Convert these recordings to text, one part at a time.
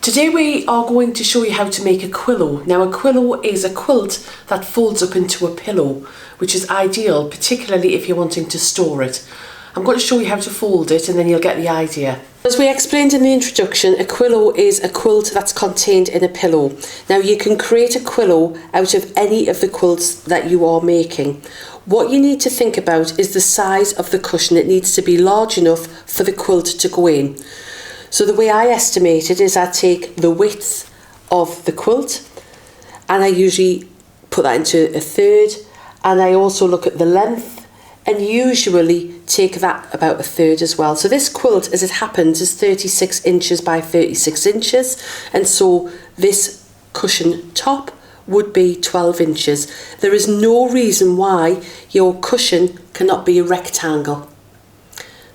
Today we are going to show you how to make a quillow. Now a quillow is a quilt that folds up into a pillow, which is ideal, particularly if you're wanting to store it. I'm going to show you how to fold it and then you'll get the idea. As we explained in the introduction, a quillow is a quilt that's contained in a pillow. Now you can create a quillow out of any of the quilts that you are making. What you need to think about is the size of the cushion. It needs to be large enough for the quilt to go in. So the way I estimate it is I take the width of the quilt and I usually put that into a third, and I also look at the length and usually take that about a third as well. So this quilt, as it happens, is 36 inches by 36 inches, and so this cushion top would be 12 inches. There is no reason why your cushion cannot be a rectangle.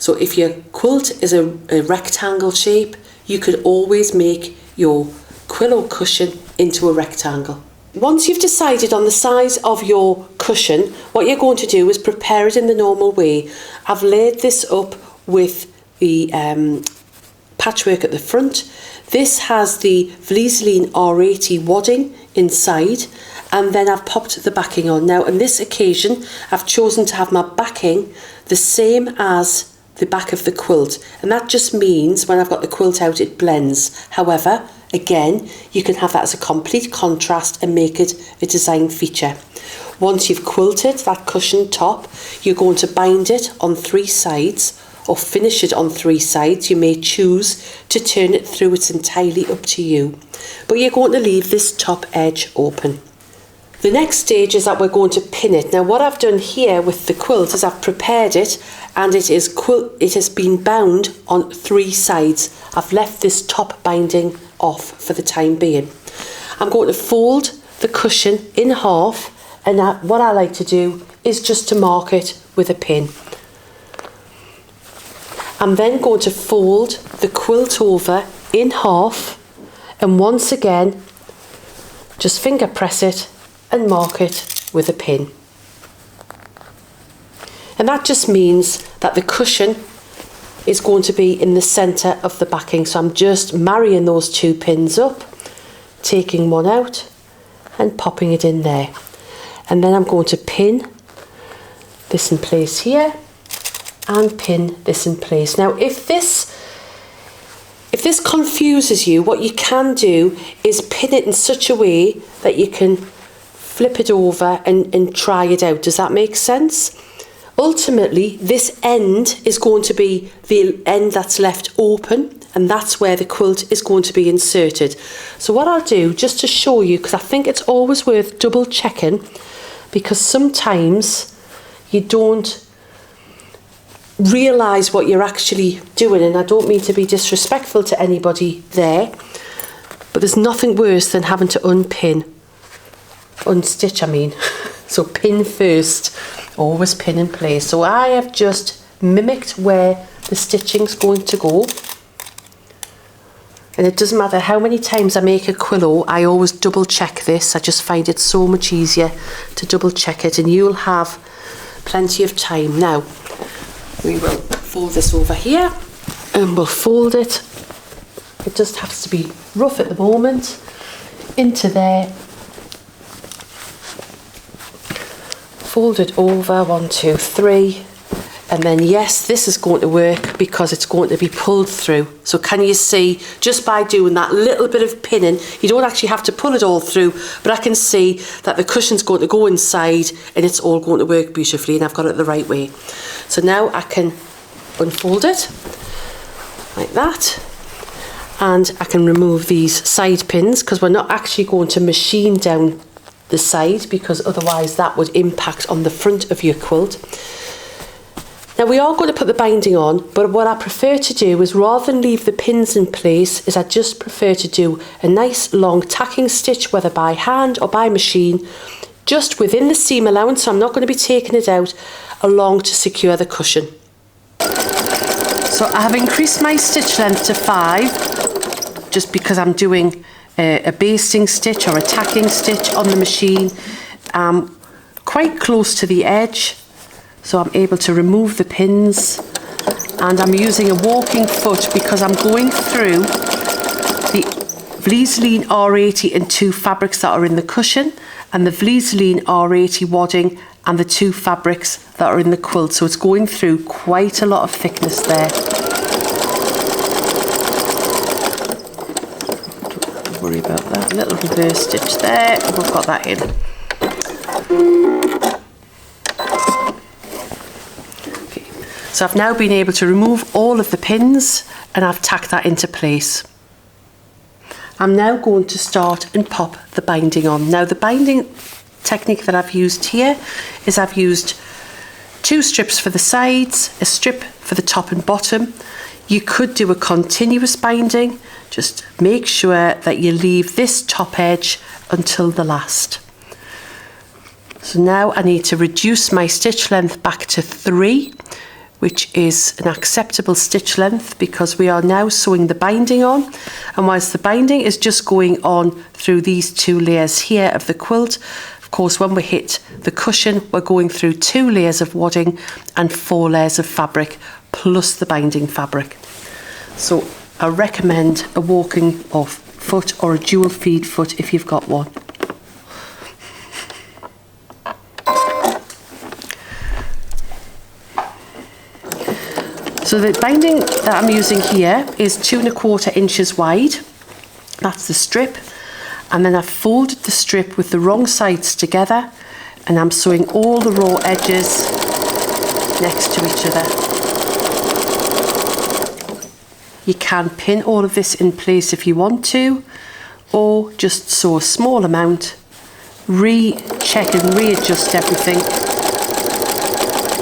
So if your quilt is a rectangle shape, you could always make your quillow cushion into a rectangle. Once you've decided on the size of your cushion, what you're going to do is prepare it in the normal way. I've laid this up with the patchwork at the front. This has the Vlieseline R80 wadding inside, and then I've popped the backing on. Now on this occasion I've chosen to have my backing the same as the back of the quilt, and that just means when I've got the quilt out it blends. However, again, you can have that as a complete contrast and make it a design feature. Once you've quilted that cushion top, you're going to bind it on 3 sides or finish it on 3 sides. You may choose to turn it through, it's entirely up to you, but you're going to leave this top edge open. The next stage is that we're going to pin it. Now what I've done here with the quilt is I've prepared it, and it has been bound on 3 sides. I've left this top binding off for the time being. I'm going to fold the cushion in half, and what I like to do is just to mark it with a pin. I'm then going to fold the quilt over in half, and once again just finger press it and mark it with a pin. And that just means that the cushion is going to be in the centre of the backing. So I'm just marrying those 2 pins up, taking one out and popping it in there. And then I'm going to pin this in place here and pin this in place. Now if this confuses you, what you can do is pin it in such a way that you can flip it over and try it out. Does that make sense? Ultimately, this end is going to be the end that's left open, and that's where the quilt is going to be inserted. So what I'll do, just to show you, because I think it's always worth double checking, because sometimes you don't realise what you're actually doing, and I don't mean to be disrespectful to anybody there, but there's nothing worse than having to unstitch I mean. So pin first, always pin in place. So I have just mimicked where the stitching's going to go, and it doesn't matter how many times I make a quillow, I always double check this. I just find it so much easier to double check it, and you'll have plenty of time. Now we will fold this over here and we'll fold it. It just has to be rough at the moment, into there, fold it over, 1, 2, 3, and then yes, this is going to work because it's going to be pulled through. So can you see, just by doing that little bit of pinning, you don't actually have to pull it all through, but I can see that the cushion's going to go inside and it's all going to work beautifully, and I've got it the right way. So now I can unfold it like that, and I can remove these side pins because we're not actually going to machine down the side, because otherwise that would impact on the front of your quilt. Now we are going to put the binding on, but what I prefer to do is, rather than leave the pins in place, is I just prefer to do a nice long tacking stitch, whether by hand or by machine, just within the seam allowance. So I'm not going to be taking it out along to secure the cushion. So I have increased my stitch length to 5, just because I'm doing a basting stitch or a tacking stitch on the machine, quite close to the edge, so I'm able to remove the pins, and I'm using a walking foot because I'm going through the Vlieseline R80 and 2 fabrics that are in the cushion, and the Vlieseline R80 wadding and the 2 fabrics that are in the quilt. So it's going through quite a lot of thickness there. Don't worry about that. A little reverse stitch there, and we've got that in. Okay. So I've now been able to remove all of the pins and I've tacked that into place. I'm now going to start and pop the binding on. Now the binding technique that I've used here is I've used 2 strips for the sides, a strip for the top and bottom. You could do a continuous binding, just make sure that you leave this top edge until the last. So now I need to reduce my stitch length back to 3, which is an acceptable stitch length because we are now sewing the binding on, and whilst the binding is just going on through these 2 layers here of the quilt, of course when we hit the cushion we're going through 2 layers of wadding and 4 layers of fabric plus the binding fabric. So I recommend a walking off foot or a dual feed foot if you've got one. So the binding that I'm using here is 2 1/4 inches wide. That's the strip. And then I've folded the strip with the wrong sides together, and I'm sewing all the raw edges next to each other. You can pin all of this in place if you want to, or just sew a small amount, recheck and readjust everything,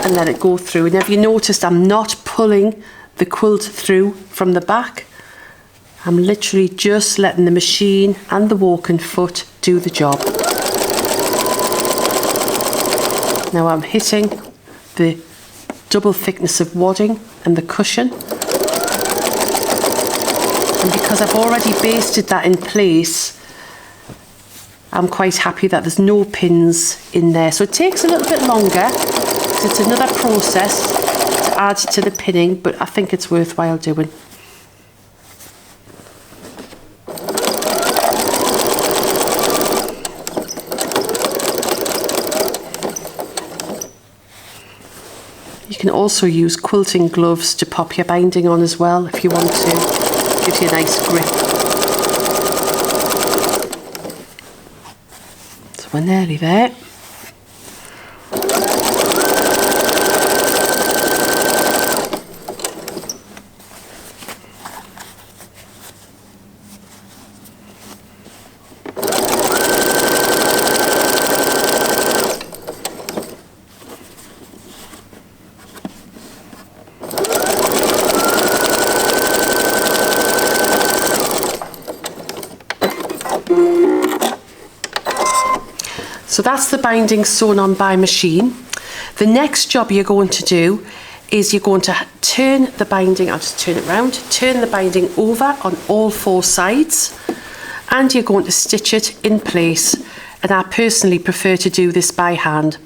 and let it go through. And have you noticed I'm not pulling the quilt through from the back? I'm literally just letting the machine and the walking foot do the job. Now I'm hitting the double thickness of wadding and the cushion. And because I've already basted that in place, I'm quite happy that there's no pins in there. So it takes a little bit longer, because it's another process to add to the pinning, but I think it's worthwhile doing. You can also use quilting gloves to pop your binding on as well if you want to. Gives you a nice grip. So we're nearly there. So that's the binding sewn on by machine. The next job you're going to do is you're going to turn the binding, I'll just turn it round, turn the binding over on all 4 sides, and you're going to stitch it in place. And I personally prefer to do this by hand.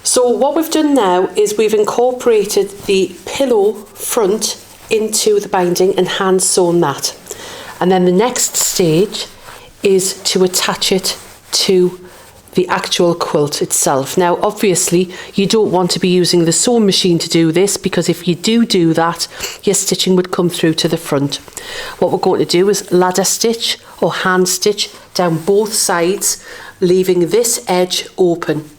So what we've done now is we've incorporated the pillow front into the binding and hand sewn that. And then the next stage is to attach it to the actual quilt itself. Now obviously you don't want to be using the sewing machine to do this, because if you do that, your stitching would come through to the front. What we're going to do is ladder stitch or hand stitch down both sides, leaving this edge open.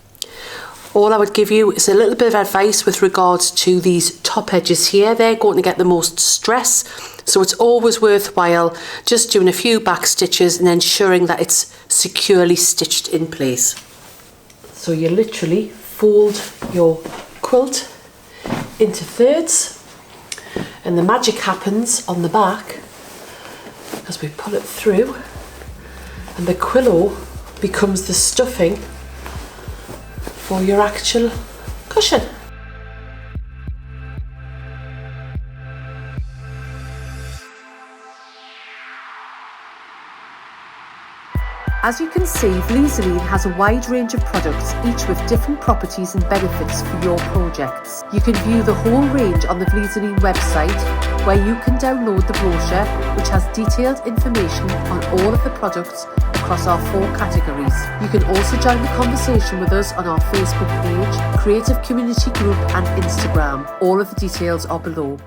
All I would give you is a little bit of advice with regards to these top edges here. They're going to get the most stress, so it's always worthwhile just doing a few back stitches and ensuring that it's securely stitched in place. So you literally fold your quilt into thirds, and the magic happens on the back as we pull it through, and the Quillow becomes the stuffing for your actual cushion. As you can see, Vlieseline has a wide range of products, each with different properties and benefits for your projects. You can view the whole range on the Vlieseline website, where you can download the brochure, which has detailed information on all of the products across our 4 categories. You can also join the conversation with us on our Facebook page, Creative Community Group and Instagram. All of the details are below.